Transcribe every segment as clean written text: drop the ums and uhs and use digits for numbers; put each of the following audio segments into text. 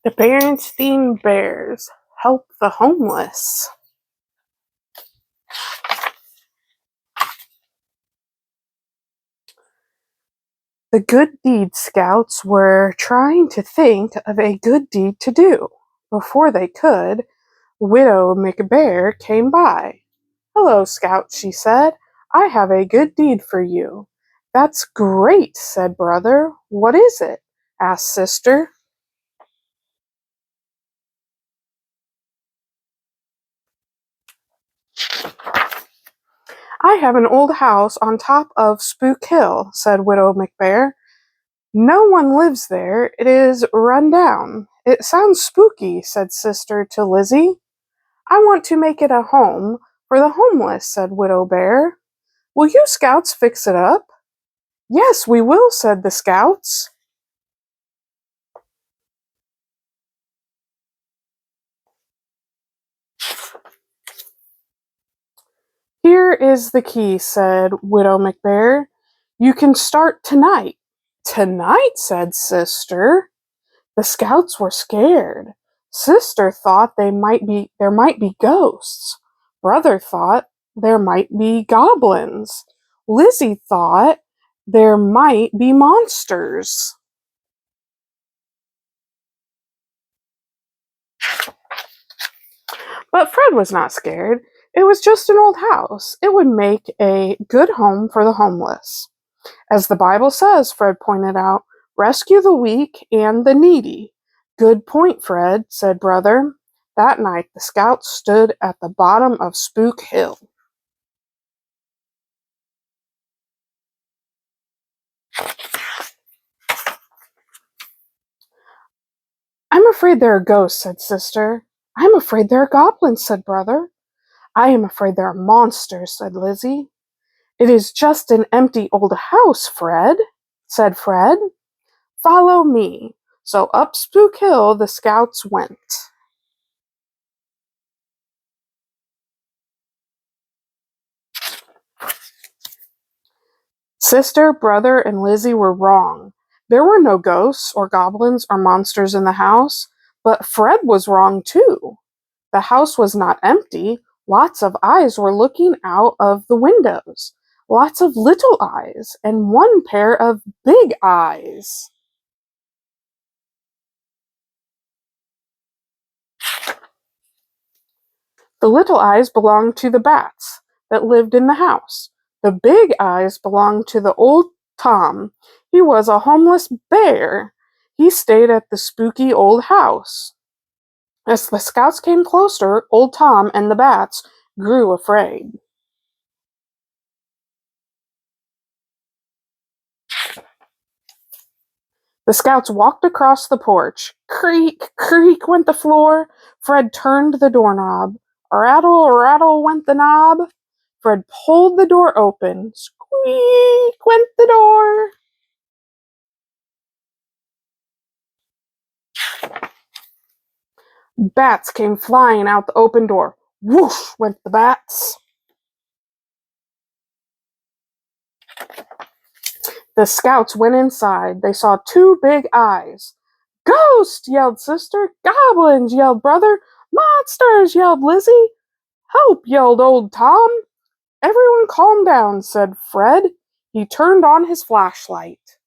The Berenstain Bears help the homeless. The Good Deed Scouts were trying to think of a good deed to do. Before they could, Widow McBear came by. "Hello, Scout," she said. "I have a good deed for you." "That's great," said Brother. "What is it?" asked Sister. "I have an old house on top of Spook Hill," said Widow McBear. "No one lives there. It is run down." "It sounds spooky," said Sister to Lizzie. "I want to make it a home for the homeless," said Widow Bear. "Will you Scouts fix it up?" "Yes, we will," said the Scouts. "Here is the key," said Widow McBear. "You can start tonight." "Tonight?" said Sister. The Scouts were scared. Sister thought there might be ghosts. Brother thought there might be goblins. Lizzie thought there might be monsters. But Fred was not scared. It was just an old house. It would make a good home for the homeless. As the Bible says, Fred pointed out, rescue the weak and the needy. Good point, Fred, said Brother. That night the Scouts stood at the bottom of Spook Hill. "I'm afraid there are ghosts," said Sister. "I'm afraid there are goblins," said Brother. "I am afraid there are monsters," said Lizzie. "It is just an empty old house, Fred," said Fred. "Follow me." So up Spook Hill the Scouts went. Sister, Brother, and Lizzie were wrong. There were no ghosts or goblins or monsters in the house, but Fred was wrong too. The house was not empty. Lots of eyes were looking out of the windows. Lots of little eyes and one pair of big eyes. The little eyes belonged to the bats that lived in the house. The big eyes belonged to the old Tom. He was a homeless bear. He stayed at the spooky old house. As the Scouts came closer, old Tom and the bats grew afraid. The Scouts walked across the porch. Creak, creak went the floor. Fred turned the doorknob. Rattle, rattle went the knob. Fred pulled the door open. Squeak went the door. Bats came flying out the open door. Whoosh went the bats. The Scouts went inside. They saw two big eyes. "Ghost!" yelled Sister. "Goblins!" yelled Brother. "Monsters!" yelled Lizzie. "Help!" yelled old Tom. "Everyone calm down," said Fred. He turned on his flashlight.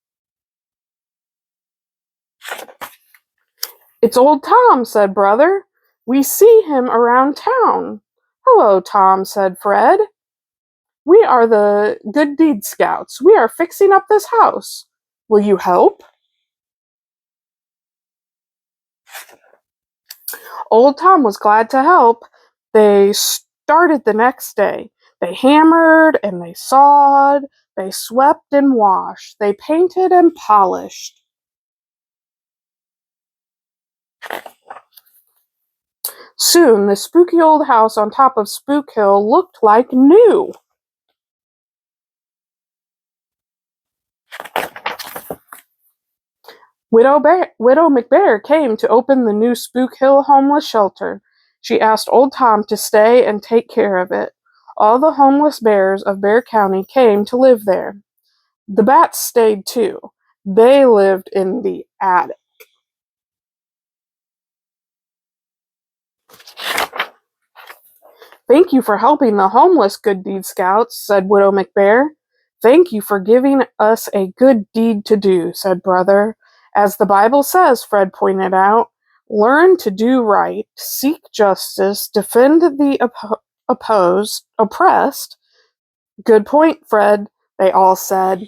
"It's old Tom," said Brother. "We see him around town." "Hello, Tom," said Fred. "We are the Good Deed Scouts. We are fixing up this house. Will you help?" Old Tom was glad to help. They started the next day. They hammered and they sawed. They swept and washed. They painted and polished. Soon the spooky old house on top of Spook Hill looked like new. Widow McBear came to open the new Spook Hill homeless shelter. She asked old Tom to stay and take care of it. All the homeless bears of Bear County came to live there. The bats stayed too. They lived in the attic. Thank you for helping the homeless, Good Deed Scouts, said Widow McBear. Thank you for giving us a good deed to do, said Brother. As the Bible says, Fred pointed out, learn to do right, seek justice, defend the oppressed. Good point, Fred, they all said.